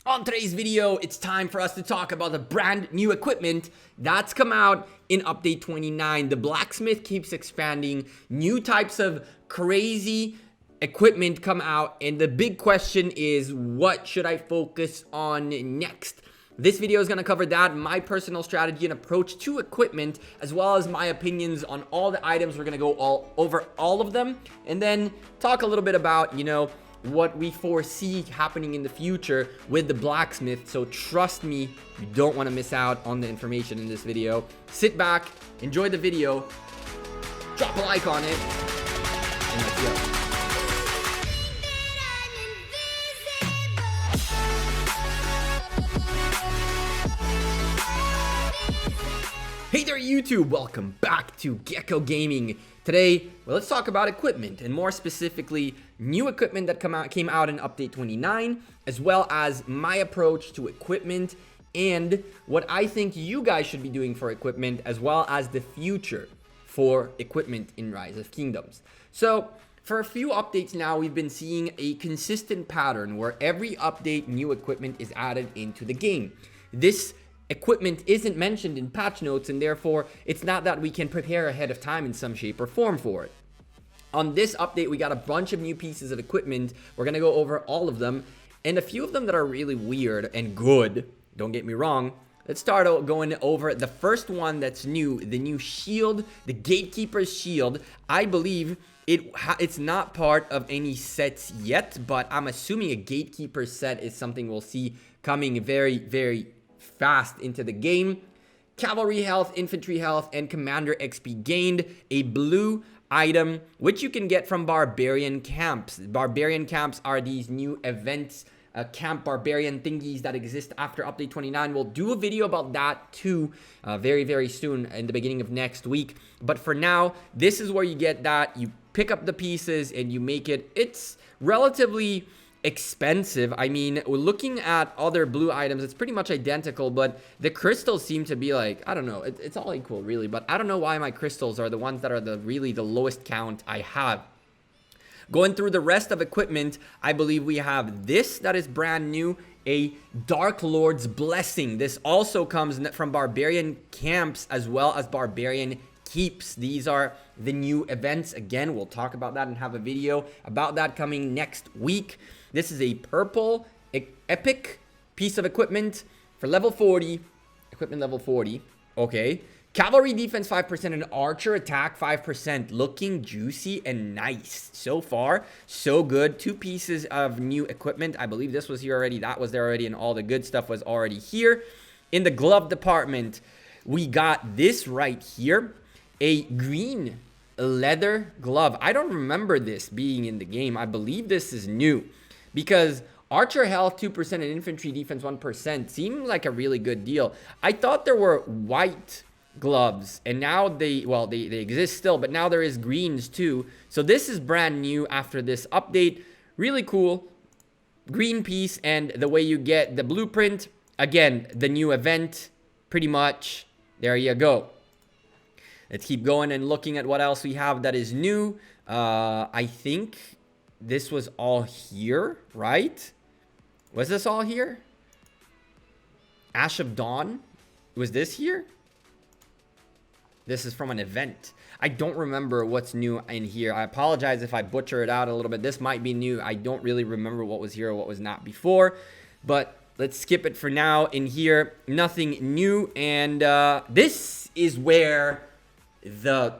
On today's video, it's time for us to talk about the brand new equipment that's come out in update 29. The blacksmith keeps expanding, new types of crazy equipment come out, and the big question is, what should I focus on next? This video is going to cover that, my personal strategy and approach to equipment, as well as my opinions on all the items. We're going to go over all of them, and then talk a little bit about, what we foresee happening in the future with the blacksmith. So trust me, you don't want to miss out on the information in this video. Sit back, enjoy the video, drop a like on it, and let's go. Hey there YouTube, welcome back to Gekko Gaming. Today, let's talk about equipment, and more specifically, new equipment that came out in update 29, as well as my approach to equipment and what I think you guys should be doing for equipment, as well as the future for equipment in Rise of Kingdoms. So, for a few updates now, we've been seeing a consistent pattern where every update, new equipment is added into the game. This equipment isn't mentioned in patch notes, and therefore it's not that we can prepare ahead of time in some shape or form for it. On this update, we got a bunch of new pieces of equipment. We're gonna go over all of them, and a few of them that are really weird and good, don't get me wrong. Let's start out going over the first one that's new, the new shield, the Gatekeeper's shield. I believe it's not part of any sets yet, but I'm assuming a Gatekeeper set is something we'll see coming very, very fast into the game. Cavalry health, infantry health, and commander XP gained. A blue item which you can get from barbarian camps. Barbarian camps are these new events, camp barbarian thingies that exist after update 29. We'll do a video about that too very, very soon in the beginning of next week. But for now, this is where you get that. You pick up the pieces and you make it. It's relatively expensive. I mean, looking at other blue items, it's pretty much identical, but the crystals seem to be like, I don't know, it's all equal really, but I don't know why my crystals are the ones that are really the lowest count I have. Going through the rest of equipment, I believe we have this that is brand new, a Dark Lord's Blessing. This also comes from barbarian camps as well as barbarian keeps. These are the new events. Again, we'll talk about that and have a video about that coming next week. This is a purple epic piece of equipment for level 40, equipment level 40. Okay, cavalry defense 5% and archer attack 5%. Looking juicy and nice so far, so good. Two pieces of new equipment. I believe this was here already, that was there already, and all the good stuff was already here. In the glove department, we got this right here, a green leather glove. I don't remember this being in the game. I believe this is new, because archer health 2% and infantry defense 1% seemed like a really good deal. I thought there were white gloves, and now they exist still, but now there is greens too. So this is brand new after this update. Really cool green piece, and the way you get the blueprint, again, the new event, pretty much. There you go. Let's keep going and looking at what else we have that is new. I think this was all here, right? Was this all here? Ash of Dawn? Was this here? This is from an event. I don't remember what's new in here. I apologize if I butcher it out a little bit. This might be new. I don't really remember what was here or what was not before. But let's skip it for now. In here, nothing new. And this is where the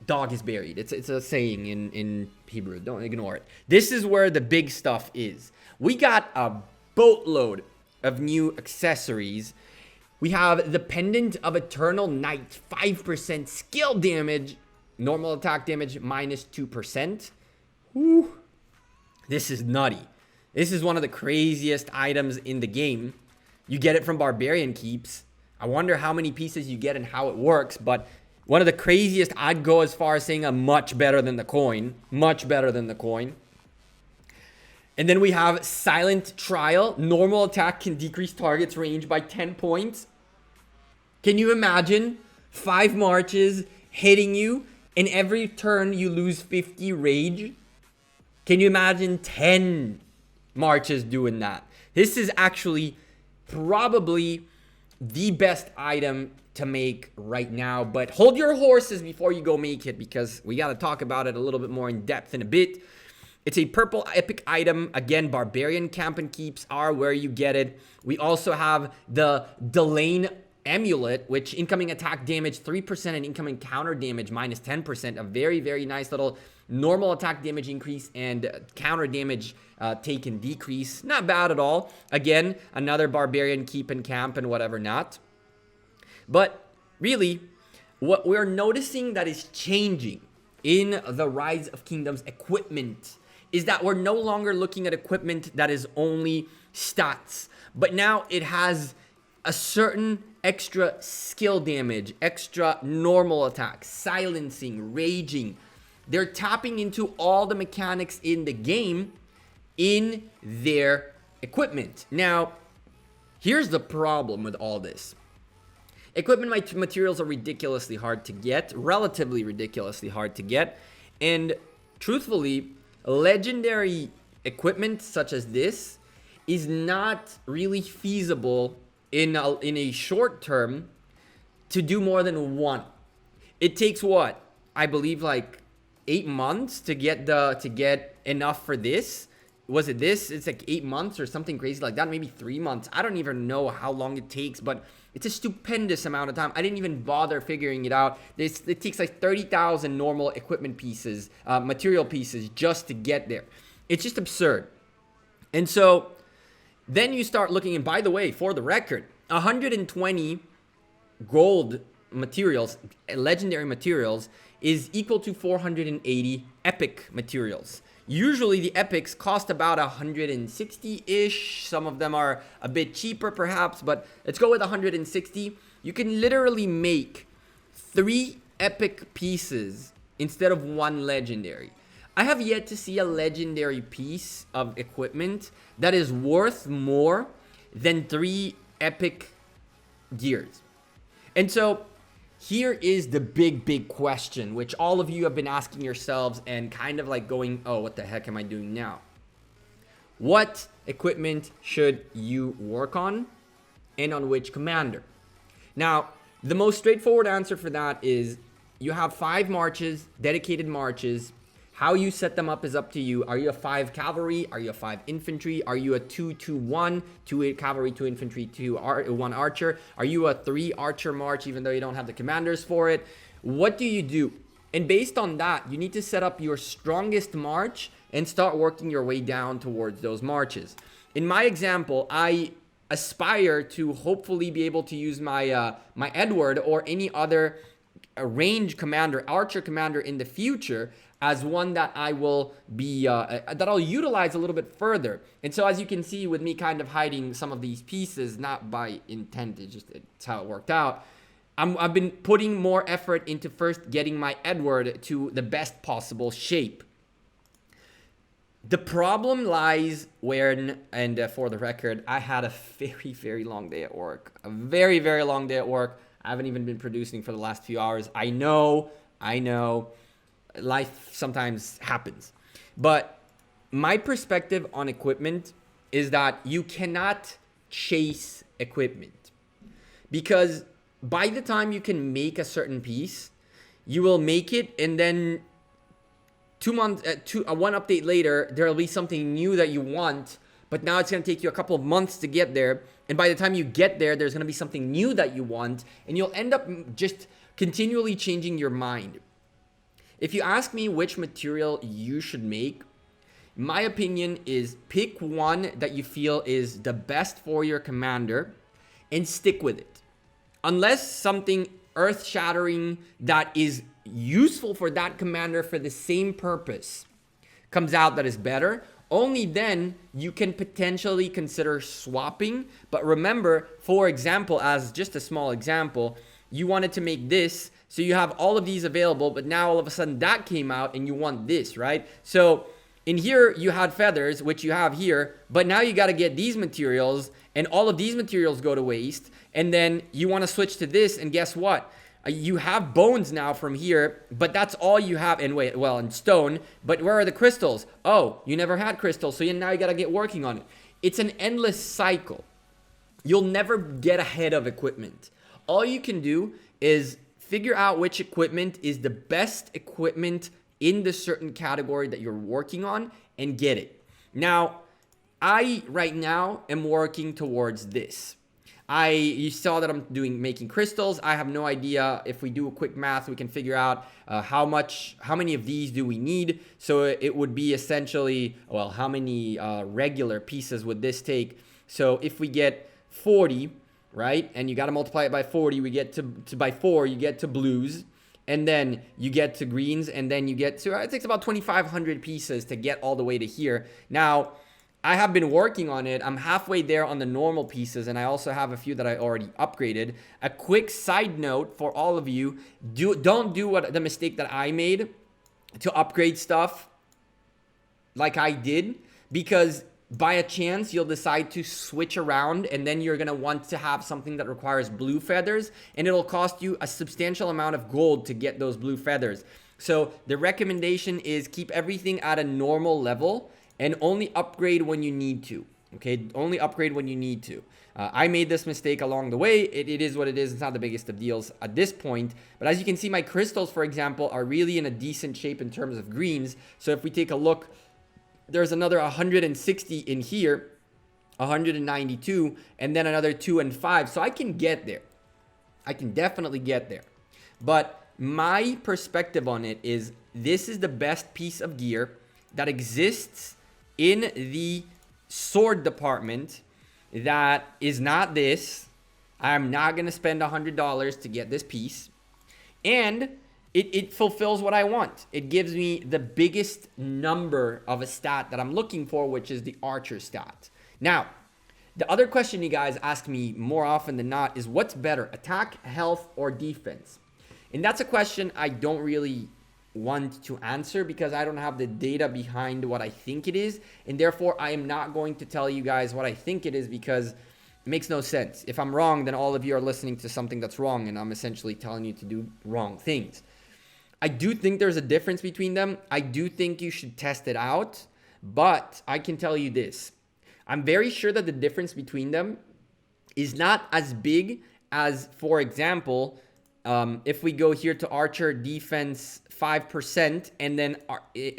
dog is buried. It's a saying in Hebrew. Don't ignore it. This is where the big stuff is. We got a boatload of new accessories. We have the Pendant of Eternal Night, 5% skill damage, normal attack damage minus 2%. Whew. This is nutty. This is one of the craziest items in the game. You get it from barbarian keeps. I wonder how many pieces you get and how it works, but one of the craziest. I'd go as far as saying a much better than the coin. Much better than the coin. And then we have Silent Trial. Normal attack can decrease target's range by 10 points. Can you imagine 5 marches hitting you, and every turn you lose 50 rage? Can you imagine 10 marches doing that? This is actually probably the best item to make right now, but hold your horses before you go make it, because we got to talk about it a little bit more in depth in a bit. It's a purple epic item. Again, barbarian camp and keeps are where you get it. We also have the Delane amulet, which incoming attack damage 3% and incoming counter damage minus 10%. A very, very nice little normal attack damage increase and counter damage taken decrease. Not bad at all. Again, another barbarian keep and camp and whatever not. But really, what we're noticing that is changing in the Rise of Kingdoms equipment is that we're no longer looking at equipment that is only stats, but now it has a certain extra skill damage, extra normal attack, silencing, raging. They're tapping into all the mechanics in the game in their equipment. Now, here's the problem with all this. Equipment materials are ridiculously hard to get, relatively ridiculously hard to get, and truthfully, legendary equipment such as this is not really feasible in a short term to do more than one. It takes what? I believe like 8 months to get enough for this. Was it this? It's like 8 months or something crazy like that. Maybe 3 months. I don't even know how long it takes, but it's a stupendous amount of time. I didn't even bother figuring it out. It takes like 30,000 normal equipment pieces, material pieces, just to get there. It's just absurd. And so then you start looking, and by the way, for the record, 120 gold materials, legendary materials, is equal to 480 epic materials. Usually the epics cost about 160-ish. Some of them are a bit cheaper perhaps, but let's go with 160. You can literally make 3 epic pieces instead of 1 legendary. I have yet to see a legendary piece of equipment that is worth more than 3 epic gears. And so here is the big question, which all of you have been asking yourselves and kind of like going, oh, what the heck am I doing now? What equipment should you work on and on which commander? Now, the most straightforward answer for that is you have 5 marches, dedicated marches. How you set them up is up to you. Are you a 5 cavalry? Are you a 5 infantry? Are you a 2-2-1? 2 cavalry, 2 infantry, 1 archer? Are you a 3 archer march, even though you don't have the commanders for it? What do you do? And based on that, you need to set up your strongest march and start working your way down towards those marches. In my example, I aspire to hopefully be able to use my my Edward or any other range commander, archer commander in the future as one that I will be, that I'll utilize a little bit further. And so as you can see with me kind of hiding some of these pieces, not by intent, it's how it worked out. I've been putting more effort into first getting my Edward to the best possible shape. The problem lies when, and for the record, I had a very long day at work. A very long day at work. I haven't even been producing for the last few hours. I know. Life sometimes happens. But my perspective on equipment is that you cannot chase equipment. Because by the time you can make a certain piece, you will make it, and then 2 months, one update later, there will be something new that you want, but now it's going to take you a couple of months to get there. And by the time you get there, there's going to be something new that you want, and you'll end up just continually changing your mind. If you ask me which material you should make, my opinion is pick one that you feel is the best for your commander and stick with it. Unless something earth-shattering that is useful for that commander for the same purpose comes out that is better, only then you can potentially consider swapping. But remember, for example, as just a small example, you wanted to make this, so you have all of these available, but now all of a sudden that came out and you want this, right? So in here you had feathers, which you have here, but now you got to get these materials, and all of these materials go to waste, and then you want to switch to this, and guess what? You have bones now from here, but that's all you have. And wait, well, in stone, but where are the crystals? Oh, you never had crystals, so now you got to get working on it. it's an endless cycle. You'll never get ahead of equipment. All you can do is figure out which equipment is the best equipment in the certain category that you're working on and get it. Now, I right now am working towards this. You saw that I'm making crystals. I have no idea. If we do a quick math, we can figure out how many of these do we need. So it would be essentially, well, how many regular pieces would this take? So if we get 40, right, and you got to multiply it by 40, we get to by 4, you get to blues, and then you get to greens, and then you get to, it takes about 2,500 pieces to get all the way to here. Now, I have been working on it. I'm halfway there on the normal pieces, and I also have a few that I already upgraded. A quick side note for all of you, don't do the mistake that I made to upgrade stuff like I did, because by a chance you'll decide to switch around, and then you're going to want to have something that requires blue feathers, and it'll cost you a substantial amount of gold to get those blue feathers. So the recommendation is keep everything at a normal level and only upgrade when you need to. Okay, only upgrade when you need to. I made this mistake along the way. It is what it is. It's not the biggest of deals at this point. But as you can see, my crystals, for example, are really in a decent shape in terms of greens. So if we take a look, there's another 160 in here, 192, and then another 2 and 5. So I can get there. I can definitely get there. But my perspective on it is this is the best piece of gear that exists in the sword department that is not this. I'm not going to spend $100 to get this piece. And it fulfills what I want. It gives me the biggest number of a stat that I'm looking for, which is the archer stat. Now, the other question you guys ask me more often than not is what's better, attack, health, or defense? And that's a question I don't really want to answer because I don't have the data behind what I think it is, and therefore I am not going to tell you guys what I think it is because it makes no sense. If I'm wrong, then all of you are listening to something that's wrong, and I'm essentially telling you to do wrong things. I do think there's a difference between them. I do think you should test it out, but I can tell you this. I'm very sure that the difference between them is not as big as, for example, if we go here to archer defense 5% and then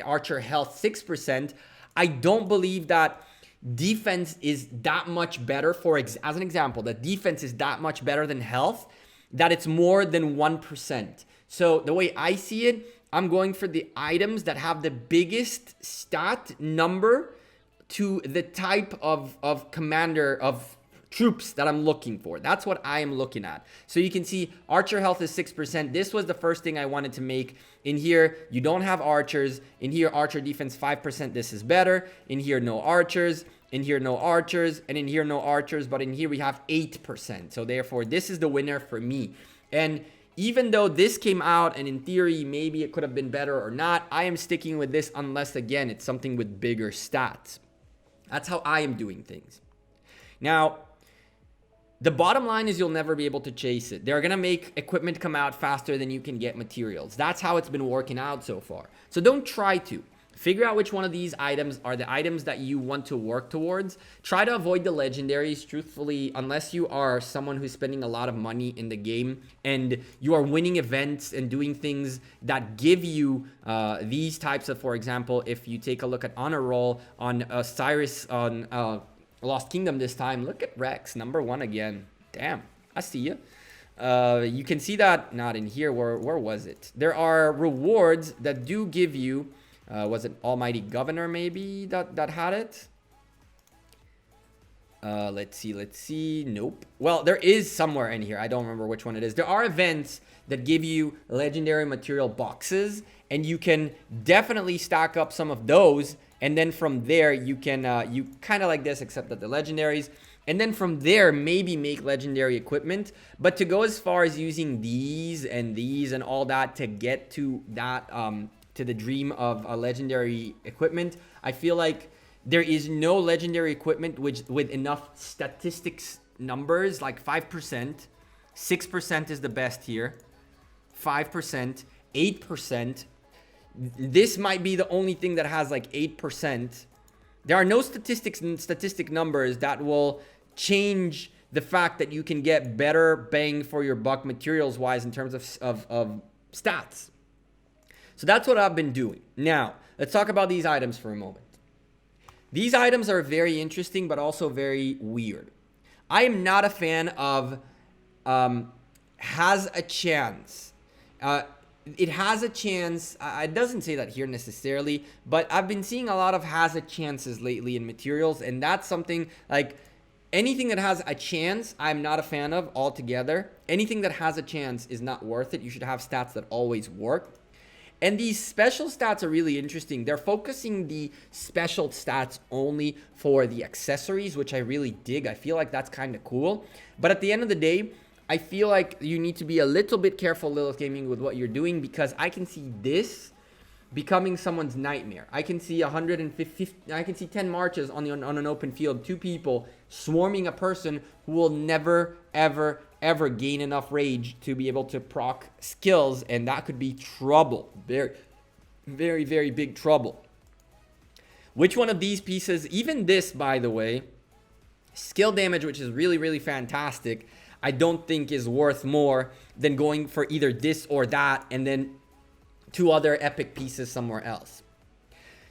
archer health 6%, I don't believe that defense is that much better. As an example, that defense is that much better than health, that it's more than 1%. So the way I see it, I'm going for the items that have the biggest stat number to the type of commander of troops that I'm looking for. That's what I am looking at. So you can see archer health is 6%. This was the first thing I wanted to make. In here, you don't have archers. In here, archer defense 5%. This is better. In here, no archers. In here, no archers. And in here, no archers. But in here, we have 8%. So therefore, this is the winner for me. And even though this came out and in theory, maybe it could have been better or not, I am sticking with this unless, again, it's something with bigger stats. That's how I am doing things. Now, the bottom line is you'll never be able to chase it. They're going to make equipment come out faster than you can get materials. That's how it's been working out so far. So don't try to. Figure out which one of these items are the items that you want to work towards. Try to avoid the legendaries, truthfully, unless you are someone who's spending a lot of money in the game and you are winning events and doing things that give you these types of, for example, if you take a look at Honor Roll on Cyrus on Lost Kingdom this time, look at Rex, number 1 again. Damn, I see you. You can see that, not in here, where was it? There are rewards that do give you, was it Almighty Governor maybe that had it? Let's see, nope. Well, there is somewhere in here, I don't remember which one it is. There are events that give you legendary material boxes, and you can definitely stack up some of those. And then from there, you can, you kind of like this, except that the legendaries. And then from there, maybe make legendary equipment. But to go as far as using these and all that to get to that, to the dream of a legendary equipment, I feel like there is no legendary equipment with enough statistics numbers, like 5%. 6% is the best here. 5%, 8%. This might be the only thing that has like 8%, There are no statistics and statistic numbers that will change the fact that you can get better bang for your buck materials wise in terms of stats. So that's what I've been doing. Now, let's talk about these items for a moment. These items are very interesting, but also very weird. I am not a fan of has a chance. It has a chance. It doesn't say that here necessarily, but I've been seeing a lot of has a chances lately in materials, and that's something like anything that has a chance, I'm not a fan of altogether. Anything that has a chance is not worth it. You should have stats that always work. And these special stats are really interesting. They're focusing the special stats only for the accessories, which I really dig. I feel like that's kind of cool. But at the end of the day, I feel like you need to be a little bit careful, Lilith Gaming, with what you're doing, because I can see this becoming someone's nightmare. I can see 150, I can see 10 marches on an open field, 2 people swarming a person who will never, ever gain enough rage to be able to proc skills, and that could be trouble. Very big trouble. Which one of these pieces, even this, by the way, skill damage, which is really fantastic, I don't think is worth more than going for either this or that and then 2 other epic pieces somewhere else.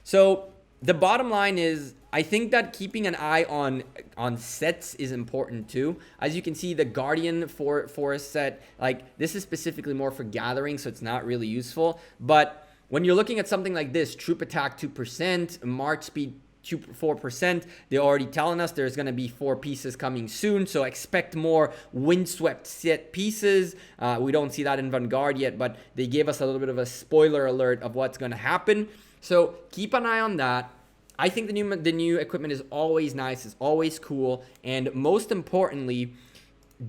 So the bottom line is, I think that keeping an eye on sets is important too. As you can see, the Guardian Forest set, like this is specifically more for gathering, so it's not really useful. But when you're looking at something like this, troop attack 2%, march speed 4%, they're already telling us there's going to be 4 pieces coming soon, so expect more windswept set pieces. We don't see that in Vanguard yet, but they gave us a little bit of a spoiler alert of what's going to happen. So keep an eye on that. I think the new equipment is always nice, it's always cool, and most importantly,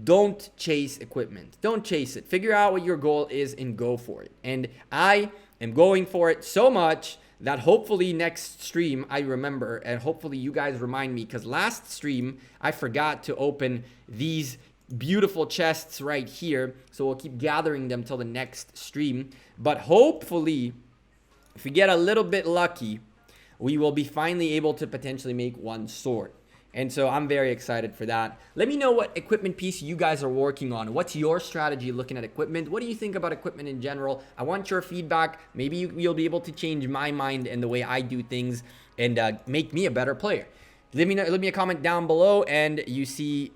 don't chase equipment. Don't chase it. Figure out what your goal is and go for it. And I am going for it so much that hopefully next stream I remember, and hopefully you guys remind me, because last stream I forgot to open these beautiful chests right here, so we'll keep gathering them till the next stream. But hopefully, if we get a little bit lucky, we will be finally able to potentially make 1 sword. And so I'm very excited for that. Let me know what equipment piece you guys are working on. What's your strategy looking at equipment? What do you think about equipment in general? I want your feedback. Maybe you'll be able to change my mind and the way I do things and make me a better player. Leave me a comment down below, and you see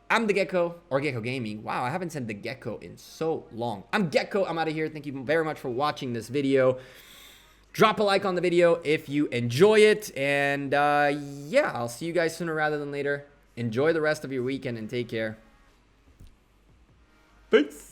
I'm the Gekko, or Gekko Gaming. Wow, I haven't said the Gekko in so long. I'm Gekko. I'm out of here. Thank you very much for watching this video. Drop a like on the video if you enjoy it. And yeah, I'll see you guys sooner rather than later. Enjoy the rest of your weekend and take care. Peace.